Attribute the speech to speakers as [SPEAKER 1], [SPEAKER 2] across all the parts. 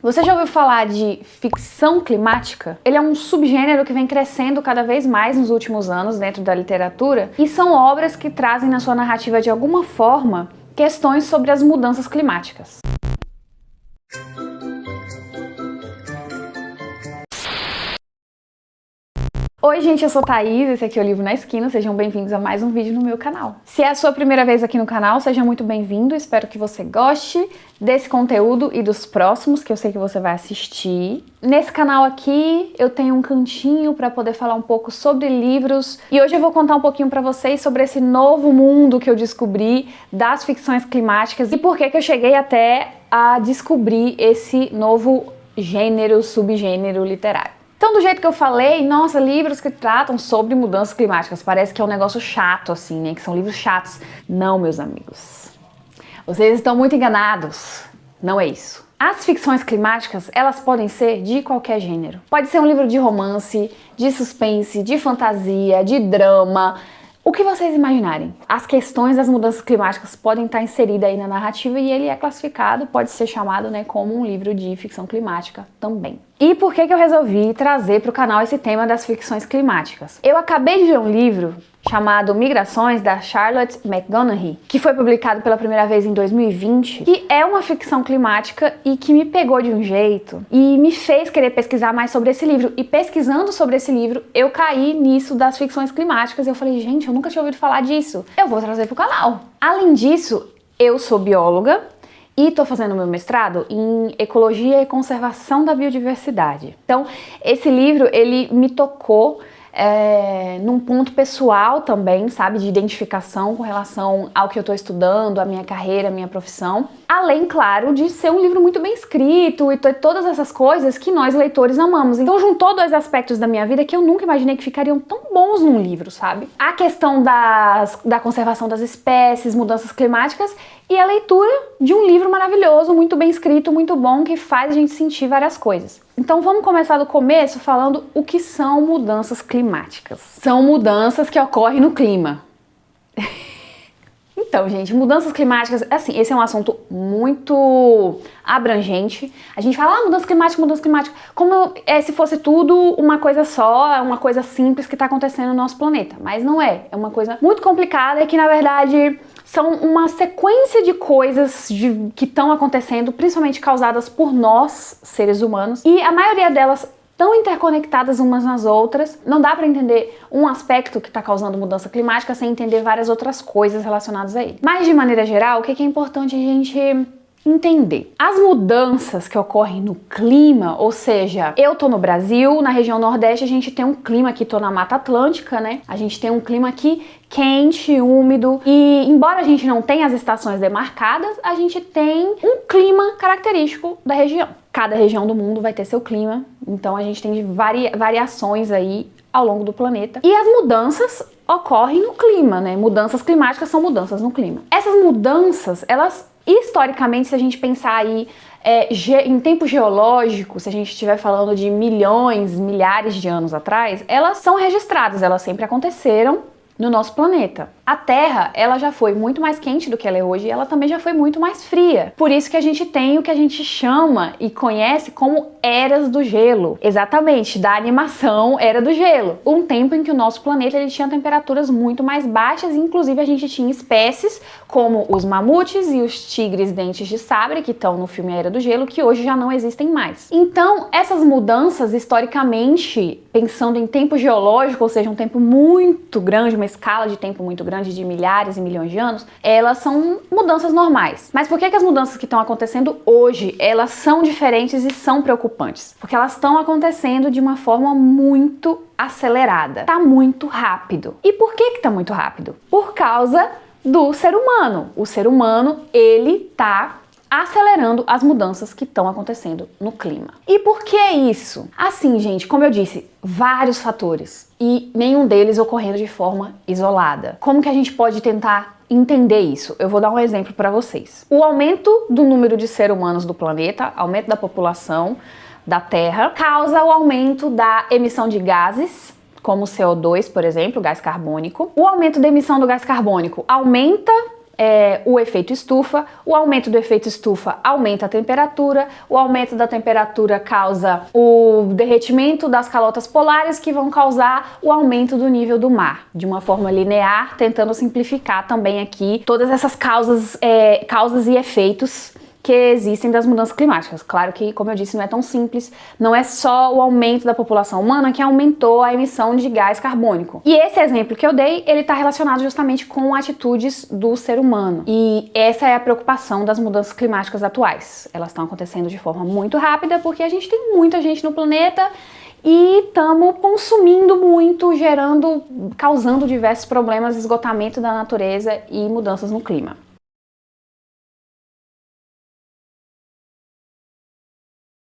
[SPEAKER 1] Você já ouviu falar de ficção climática? Ele é um subgênero que vem crescendo cada vez mais nos últimos anos dentro da literatura e são obras que trazem na sua narrativa de alguma forma questões sobre as mudanças climáticas. Oi gente, eu sou Thaís, esse aqui é o Livro na Esquina, sejam bem-vindos a mais um vídeo no meu canal. Se é a sua primeira vez aqui no canal, seja muito bem-vindo, espero que você goste desse conteúdo e dos próximos, que eu sei que você vai assistir. Nesse canal aqui eu tenho um cantinho para poder falar um pouco sobre livros e hoje eu vou contar um pouquinho para vocês sobre esse novo mundo que eu descobri das ficções climáticas e por que eu cheguei até a descobrir esse novo gênero, subgênero literário. Então, do jeito que eu falei, nossa, livros que tratam sobre mudanças climáticas, parece que é um negócio chato, assim, né? Que são livros chatos. Não, meus amigos. Vocês estão muito enganados. Não é isso. As ficções climáticas, elas podem ser de qualquer gênero. Pode ser um livro de romance, de suspense, de fantasia, de drama, o que vocês imaginarem. As questões das mudanças climáticas podem estar inseridas aí na narrativa e ele é classificado, pode ser chamado, né, como um livro de ficção climática também. E por que eu resolvi trazer para o canal esse tema das ficções climáticas? Eu acabei de ler um livro chamado Migrações, da Charlotte McGonaghy, que foi publicado pela primeira vez em 2020, que é uma ficção climática e que me pegou de um jeito e me fez querer pesquisar mais sobre esse livro. E pesquisando sobre esse livro, eu caí nisso das ficções climáticas e eu falei, gente, eu nunca tinha ouvido falar disso. Eu vou trazer para o canal. Além disso, eu sou bióloga, e tô fazendo meu mestrado em Ecologia e Conservação da Biodiversidade. Então, esse livro, ele me tocou num ponto pessoal também, sabe? De identificação com relação ao que eu tô estudando, a minha carreira, a minha profissão. Além, claro, de ser um livro muito bem escrito e todas essas coisas que nós, leitores, amamos. Então, juntou dois aspectos da minha vida que eu nunca imaginei que ficariam tão bons num livro, sabe? A questão da conservação das espécies, mudanças climáticas e a leitura de um livro maravilhoso, muito bem escrito, muito bom, que faz a gente sentir várias coisas. Então vamos começar do começo falando o que são mudanças climáticas. São mudanças que ocorrem no clima. Então, gente, mudanças climáticas, assim, esse é um assunto muito abrangente. A gente fala, mudança climática, como se fosse tudo uma coisa só, uma coisa simples que está acontecendo no nosso planeta. Mas não é, é uma coisa muito complicada e que, na verdade, são uma sequência de coisas que estão acontecendo, principalmente causadas por nós, seres humanos, e a maioria delas tão interconectadas umas nas outras, não dá para entender um aspecto que está causando mudança climática sem entender várias outras coisas relacionadas a ele. Mas, de maneira geral, o que é importante a gente entender? As mudanças que ocorrem no clima, ou seja, eu tô no Brasil, na região Nordeste a gente tem um clima aqui, tô na Mata Atlântica, né? A gente tem um clima aqui quente, úmido e embora a gente não tenha as estações demarcadas, a gente tem um clima característico da região. Cada região do mundo vai ter seu clima, então a gente tem variações aí ao longo do planeta. E as mudanças ocorrem no clima, né? Mudanças climáticas são mudanças no clima. Essas mudanças, elas historicamente, se a gente pensar aí em tempo geológico, se a gente estiver falando de milhões, milhares de anos atrás, elas são registradas, elas sempre aconteceram no nosso planeta. A Terra, ela já foi muito mais quente do que ela é hoje e ela também já foi muito mais fria. Por isso que a gente tem o que a gente chama e conhece como eras do gelo. Exatamente, da animação Era do Gelo. Um tempo em que o nosso planeta ele tinha temperaturas muito mais baixas e inclusive a gente tinha espécies como os mamutes e os tigres dentes de sabre, que estão no filme Era do Gelo, que hoje já não existem mais. Então, essas mudanças, historicamente, pensando em tempo geológico, ou seja, um tempo muito grande, uma escala de tempo muito grande, de milhares e milhões de anos, elas são mudanças normais. Mas por que as mudanças que estão acontecendo hoje, elas são diferentes e são preocupantes? Porque elas estão acontecendo de uma forma muito acelerada. Tá muito rápido. E por que tá muito rápido? Por causa do ser humano. O ser humano, ele tá acelerando as mudanças que estão acontecendo no clima. E por que isso? Assim, gente, como eu disse, vários fatores e nenhum deles ocorrendo de forma isolada. Como que a gente pode tentar entender isso? Eu vou dar um exemplo para vocês. O aumento do número de seres humanos do planeta, aumento da população da Terra, causa o aumento da emissão de gases, como o CO2, por exemplo, o gás carbônico. O aumento da emissão do gás carbônico aumenta o efeito estufa. O aumento do efeito estufa aumenta a temperatura. O aumento da temperatura causa o derretimento das calotas polares, que vão causar o aumento do nível do mar, de uma forma linear, tentando simplificar também aqui todas essas causas e efeitos que existem das mudanças climáticas. Claro que, como eu disse, não é tão simples, não é só o aumento da população humana que aumentou a emissão de gás carbônico. E esse exemplo que eu dei, ele está relacionado justamente com atitudes do ser humano. E essa é a preocupação das mudanças climáticas atuais. Elas estão acontecendo de forma muito rápida porque a gente tem muita gente no planeta e estamos consumindo muito, causando diversos problemas, esgotamento da natureza e mudanças no clima.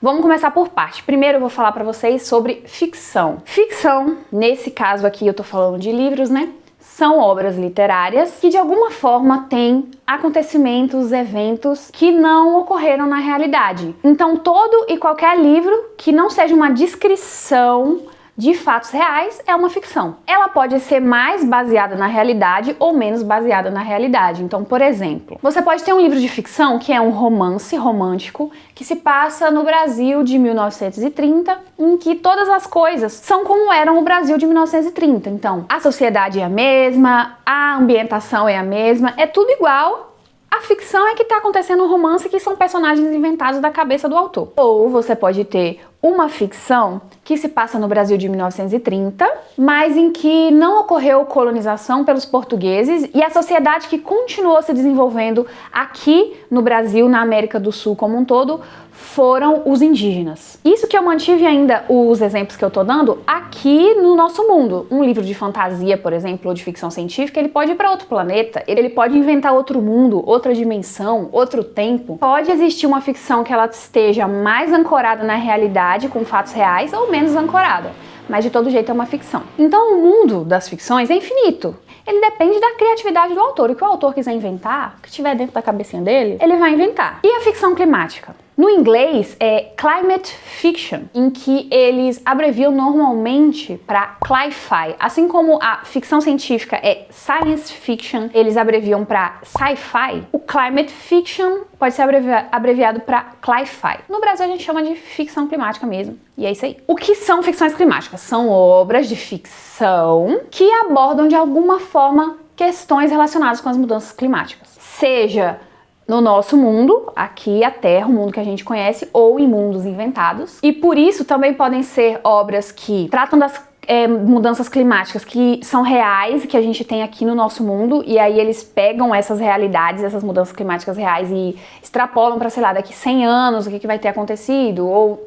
[SPEAKER 1] Vamos começar por parte. Primeiro eu vou falar para vocês sobre ficção. Ficção, nesse caso aqui eu tô falando de livros, né? São obras literárias que de alguma forma têm acontecimentos, eventos que não ocorreram na realidade. Então todo e qualquer livro que não seja uma descrição de fatos reais é uma ficção. Ela pode ser mais baseada na realidade ou menos baseada na realidade. Então, por exemplo, você pode ter um livro de ficção que é um romance romântico que se passa no Brasil de 1930, em que todas as coisas são como eram o Brasil de 1930. Então, a sociedade é a mesma, a ambientação é a mesma, é tudo igual. A ficção é que está acontecendo um romance que são personagens inventados da cabeça do autor. Ou você pode ter uma ficção que se passa no Brasil de 1930, mas em que não ocorreu colonização pelos portugueses e a sociedade que continuou se desenvolvendo aqui no Brasil, na América do Sul como um todo, foram os indígenas. Isso que eu mantive ainda os exemplos que eu tô dando aqui no nosso mundo. Um livro de fantasia, por exemplo, ou de ficção científica, ele pode ir para outro planeta, ele pode inventar outro mundo, outra dimensão, outro tempo. Pode existir uma ficção que ela esteja mais ancorada na realidade, com fatos reais, ou menos ancorada. Mas de todo jeito é uma ficção. Então o mundo das ficções é infinito. Ele depende da criatividade do autor. O que o autor quiser inventar, o que tiver dentro da cabecinha dele, ele vai inventar. E a ficção climática? No inglês é climate fiction, em que eles abreviam normalmente para cli-fi. Assim como a ficção científica é science fiction, eles abreviam para sci-fi. O climate fiction pode ser abreviado para cli-fi. No Brasil a gente chama de ficção climática mesmo. E é isso aí. O que são ficções climáticas? São obras de ficção que abordam de alguma forma questões relacionadas com as mudanças climáticas. Seja no nosso mundo, aqui a Terra, o mundo que a gente conhece, ou em mundos inventados. E por isso também podem ser obras que tratam das mudanças climáticas que são reais, que a gente tem aqui no nosso mundo, e aí eles pegam essas realidades, essas mudanças climáticas reais e extrapolam para, sei lá, daqui 100 anos, o que vai ter acontecido, ou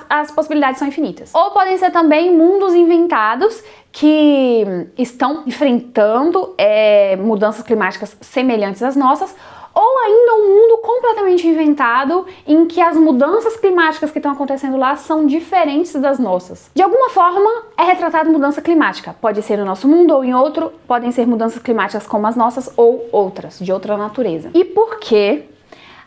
[SPEAKER 1] as possibilidades são infinitas. Ou podem ser também mundos inventados que estão enfrentando mudanças climáticas semelhantes às nossas, ou ainda um mundo completamente inventado em que as mudanças climáticas que estão acontecendo lá são diferentes das nossas. De alguma forma, é retratada mudança climática. Pode ser no nosso mundo ou em outro, podem ser mudanças climáticas como as nossas ou outras, de outra natureza. E por que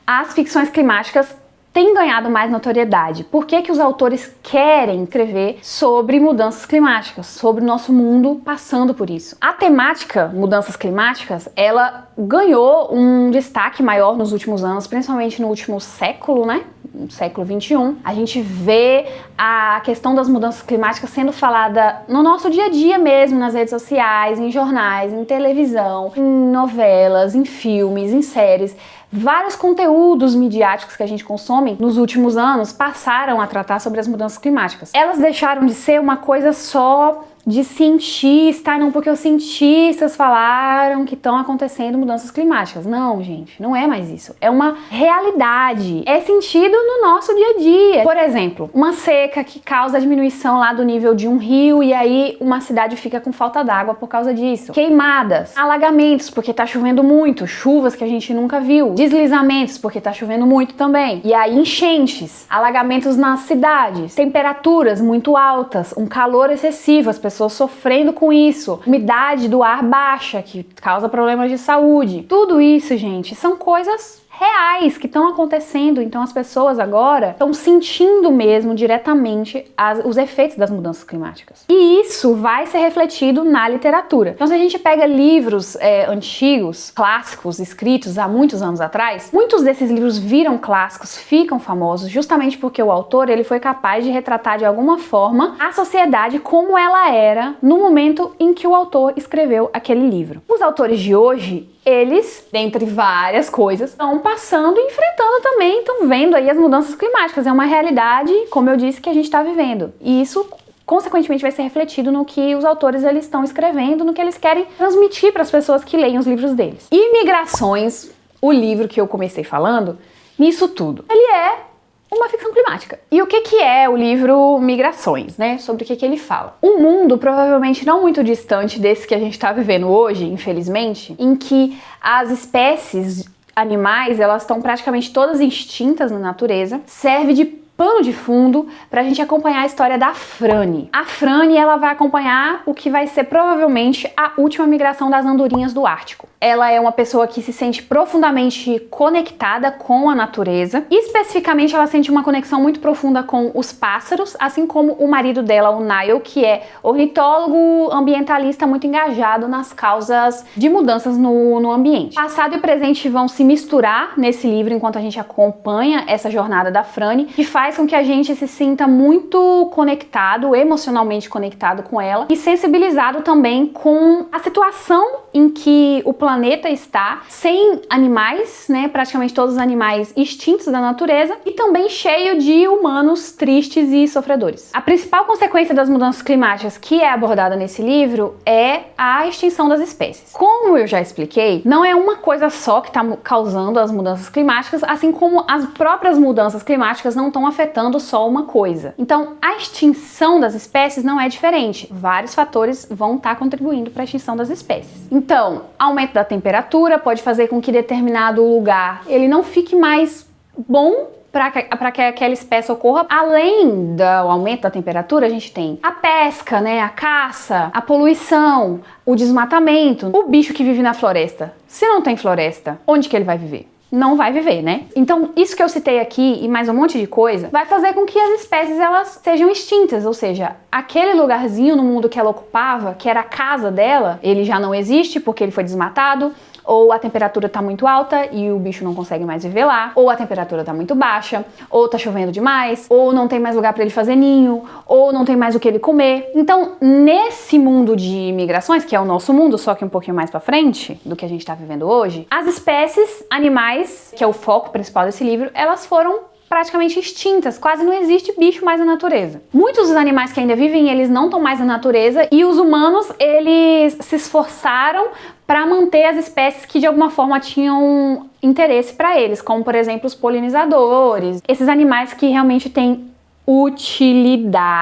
[SPEAKER 1] as ficções climáticas têm ganhado mais notoriedade? Por que que os autores querem escrever sobre mudanças climáticas, sobre o nosso mundo passando por isso? A temática mudanças climáticas, ela ganhou um destaque maior nos últimos anos, principalmente no último século, né? No século 21. A gente vê a questão das mudanças climáticas sendo falada no nosso dia a dia mesmo, nas redes sociais, em jornais, em televisão, em novelas, em filmes, em séries. Vários conteúdos midiáticos que a gente consome nos últimos anos passaram a tratar sobre as mudanças climáticas. Elas deixaram de ser uma coisa só de cientista, não porque os cientistas falaram que estão acontecendo mudanças climáticas. Não, gente, não é mais isso. É uma realidade. É sentido no nosso dia a dia. Por exemplo, uma seca que causa a diminuição lá do nível de um rio e aí uma cidade fica com falta d'água por causa disso. Queimadas, alagamentos porque tá chovendo muito, chuvas que a gente nunca viu, deslizamentos porque tá chovendo muito também. E aí enchentes, alagamentos nas cidades, temperaturas muito altas, um calor excessivo, as pessoas sofrendo com isso, umidade do ar baixa, que causa problemas de saúde. Tudo isso, gente, são coisas reais que estão acontecendo. Então as pessoas agora estão sentindo mesmo diretamente os efeitos das mudanças climáticas. E isso vai ser refletido na literatura. Então se a gente pega livros antigos, clássicos, escritos há muitos anos atrás, muitos desses livros viram clássicos, ficam famosos, justamente porque o autor ele foi capaz de retratar de alguma forma a sociedade como ela era no momento em que o autor escreveu aquele livro. Os autores de hoje, eles, dentre várias coisas, estão passando e enfrentando também, estão vendo aí as mudanças climáticas. É uma realidade, como eu disse, que a gente está vivendo. E isso, consequentemente, vai ser refletido no que os autores eles estão escrevendo, no que eles querem transmitir para as pessoas que leem os livros deles. E Migrações, o livro que eu comecei falando, nisso tudo, ele é uma ficção climática. E o que é o livro Migrações, né? Sobre o que ele fala? Um mundo provavelmente não muito distante desse que a gente está vivendo hoje, infelizmente, em que as espécies animais, elas estão praticamente todas extintas na natureza, serve de pano de fundo pra gente acompanhar a história da Franny. A Franny, ela vai acompanhar o que vai ser provavelmente a última migração das andorinhas do Ártico. Ela é uma pessoa que se sente profundamente conectada com a natureza. E, especificamente, ela sente uma conexão muito profunda com os pássaros, assim como o marido dela, o Niall, que é ornitólogo ambientalista muito engajado nas causas de mudanças no ambiente. Passado e presente vão se misturar nesse livro enquanto a gente acompanha essa jornada da Franny, que faz com que a gente se sinta muito conectado, emocionalmente conectado com ela e sensibilizado também com a situação em que o planeta está, sem animais, né, praticamente todos os animais extintos da natureza, e também cheio de humanos tristes e sofredores. A principal consequência das mudanças climáticas que é abordada nesse livro é a extinção das espécies. Como eu já expliquei, não é uma coisa só que está causando as mudanças climáticas, assim como as próprias mudanças climáticas não estão afetando só uma coisa. Então, a extinção das espécies não é diferente. Vários fatores vão estar contribuindo para a extinção das espécies. Então, aumento da temperatura pode fazer com que determinado lugar ele não fique mais bom para que aquela espécie ocorra. Além do aumento da temperatura, a gente tem a pesca, né, a caça, a poluição, o desmatamento. O bicho que vive na floresta, se não tem floresta, onde que ele vai viver? Não vai viver, né? Então, isso que eu citei aqui e mais um monte de coisa vai fazer com que as espécies elas sejam extintas, ou seja, aquele lugarzinho no mundo que ela ocupava, que era a casa dela, ele já não existe porque ele foi desmatado, ou a temperatura tá muito alta e o bicho não consegue mais viver lá, ou a temperatura tá muito baixa, ou tá chovendo demais, ou não tem mais lugar para ele fazer ninho, ou não tem mais o que ele comer. Então, nesse mundo de migrações, que é o nosso mundo, só que um pouquinho mais para frente do que a gente tá vivendo hoje, as espécies animais, que é o foco principal desse livro, elas foram praticamente extintas, quase não existe bicho mais na natureza. Muitos dos animais que ainda vivem, eles não estão mais na natureza e os humanos, eles se esforçaram para manter as espécies que de alguma forma tinham interesse para eles, como por exemplo os polinizadores, esses animais que realmente têm utilidade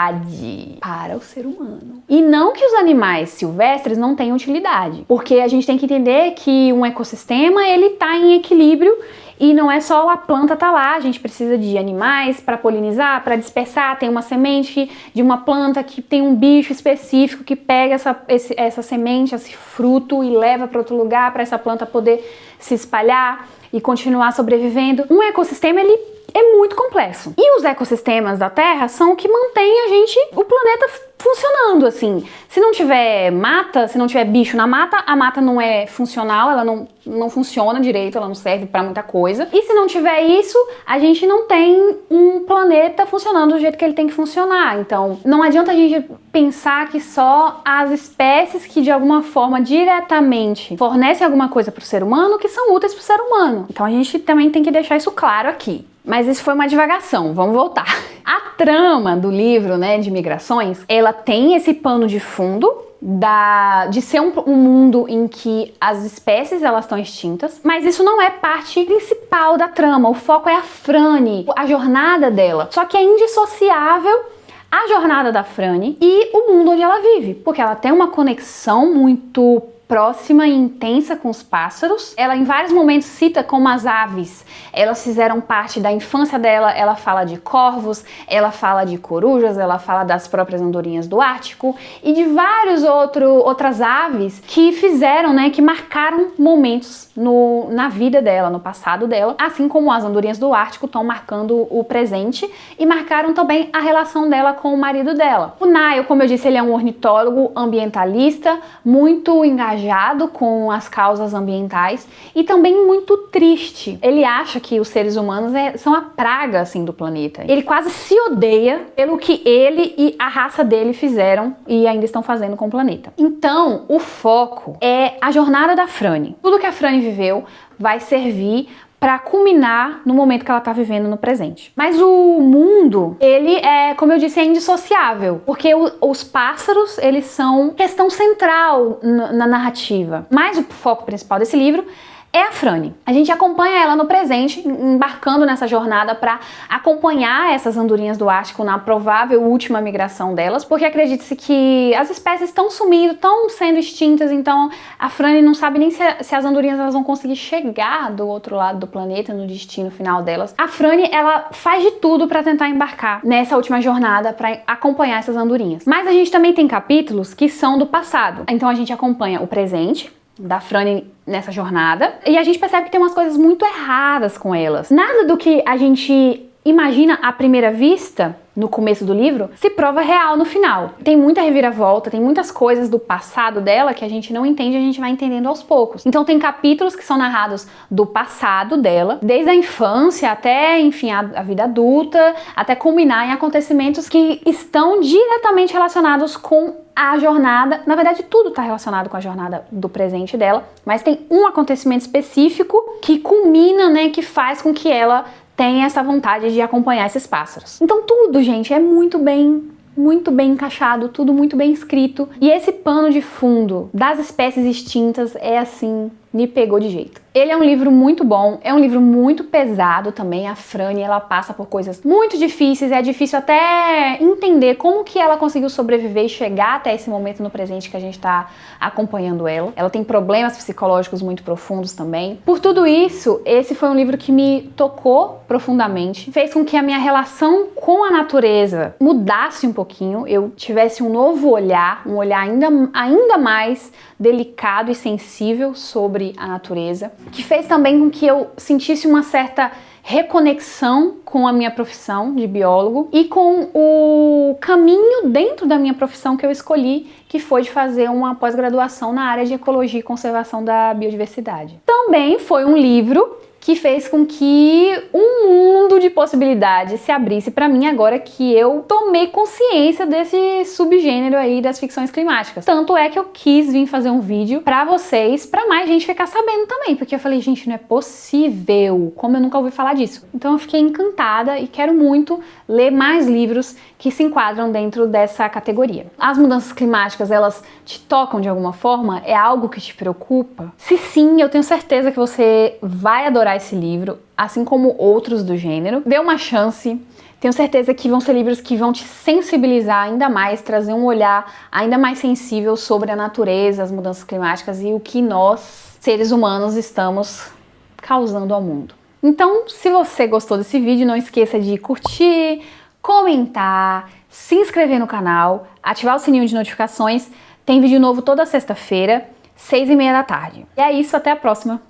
[SPEAKER 1] para o ser humano. E não que os animais silvestres não tenham utilidade, porque a gente tem que entender que um ecossistema ele tá em equilíbrio. E não é só a planta tá lá, a gente precisa de animais para polinizar, para dispersar. Tem uma semente de uma planta que tem um bicho específico que pega essa semente, esse fruto e leva para outro lugar para essa planta poder se espalhar e continuar sobrevivendo. Um ecossistema, ele é muito complexo. E os ecossistemas da Terra são o que mantém o planeta funcionando, assim. Se não tiver mata, se não tiver bicho na mata, a mata não é funcional, ela não funciona direito, ela não serve pra muita coisa. E se não tiver isso, a gente não tem um planeta funcionando do jeito que ele tem que funcionar. Então, não adianta a gente pensar que só as espécies que de alguma forma diretamente fornecem alguma coisa pro ser humano que são úteis pro ser humano. Então a gente também tem que deixar isso claro aqui. Mas isso foi uma divagação, vamos voltar. A trama do livro, né, de Migrações, ela tem esse pano de fundo de ser um mundo em que as espécies elas estão extintas, mas isso não é parte principal da trama. O foco é a Franny, a jornada dela. Só que é indissociável a jornada da Franny e o mundo onde ela vive, porque ela tem uma conexão muito próxima e intensa com os pássaros. Ela em vários momentos cita como as aves, elas fizeram parte da infância dela. Ela fala de corvos, ela fala de corujas, ela fala das próprias andorinhas do Ártico e de várias outras aves que fizeram, né, que marcaram momentos na vida dela, no passado dela, assim como as andorinhas do Ártico estão marcando o presente e marcaram também a relação dela com o marido dela. O Niall, como eu disse, ele é um ornitólogo ambientalista, muito engajado com as causas ambientais e também muito triste. Ele acha que os seres humanos são a praga, assim, do planeta. Ele quase se odeia pelo que ele e a raça dele fizeram e ainda estão fazendo com o planeta. Então, o foco é a jornada da Franny. Tudo que a Franny viveu vai servir para culminar no momento que ela tá vivendo no presente. Mas o mundo, ele é, como eu disse, é indissociável, porque os pássaros, eles são questão central na narrativa. Mas o foco principal desse livro é a Franny. A gente acompanha ela no presente, embarcando nessa jornada para acompanhar essas andorinhas do Ártico na provável última migração delas, porque acredita-se que as espécies estão sumindo, estão sendo extintas, então a Franny não sabe nem se as andorinhas elas vão conseguir chegar do outro lado do planeta, no destino final delas. A Franny, ela faz de tudo para tentar embarcar nessa última jornada para acompanhar essas andorinhas. Mas a gente também tem capítulos que são do passado, então a gente acompanha o presente da Franny nessa jornada e a gente percebe que tem umas coisas muito erradas com elas. Nada do que a gente imagina à primeira vista no começo do livro se prova real no final. Tem muita reviravolta, tem muitas coisas do passado dela que a gente não entende, a gente vai entendendo aos poucos. Então tem capítulos que são narrados do passado dela, desde a infância até, enfim, a vida adulta, até culminar em acontecimentos que estão diretamente relacionados com a jornada. Na verdade, tudo está relacionado com a jornada do presente dela, mas tem um acontecimento específico que culmina, né, que faz com que ela tenha essa vontade de acompanhar esses pássaros. Então tudo, gente, é muito bem encaixado, tudo muito bem escrito. E esse pano de fundo das espécies extintas é assim, me pegou de jeito. Ele é um livro muito bom, é um livro muito pesado também. A Franny, ela passa por coisas muito difíceis, é difícil até entender como que ela conseguiu sobreviver e chegar até esse momento no presente que a gente tá acompanhando ela. Ela tem problemas psicológicos muito profundos também. Por tudo isso, esse foi um livro que me tocou profundamente, fez com que a minha relação com a natureza mudasse um pouquinho, eu tivesse um novo olhar, um olhar ainda mais delicado e sensível sobre a natureza, que fez também com que eu sentisse uma certa reconexão com a minha profissão de biólogo e com o caminho dentro da minha profissão que eu escolhi, que foi de fazer uma pós-graduação na área de ecologia e conservação da biodiversidade. Também foi um livro que fez com que um mundo de possibilidades se abrisse para mim agora que eu tomei consciência desse subgênero aí das ficções climáticas. Tanto é que eu quis vir fazer um vídeo para vocês, para mais gente ficar sabendo também, porque eu falei, gente, não é possível, como eu nunca ouvi falar disso. Então eu fiquei encantada e quero muito ler mais livros que se enquadram dentro dessa categoria. As mudanças climáticas, elas te tocam de alguma forma? É algo que te preocupa? Se sim, eu tenho certeza que você vai adorar esse livro, assim como outros do gênero. Dê uma chance. Tenho certeza que vão ser livros que vão te sensibilizar ainda mais, trazer um olhar ainda mais sensível sobre a natureza, as mudanças climáticas e o que nós, seres humanos, estamos causando ao mundo. Então, se você gostou desse vídeo, não esqueça de curtir, comentar, se inscrever no canal, ativar o sininho de notificações. Tem vídeo novo toda sexta-feira, 6h30 da tarde. E é isso, até a próxima!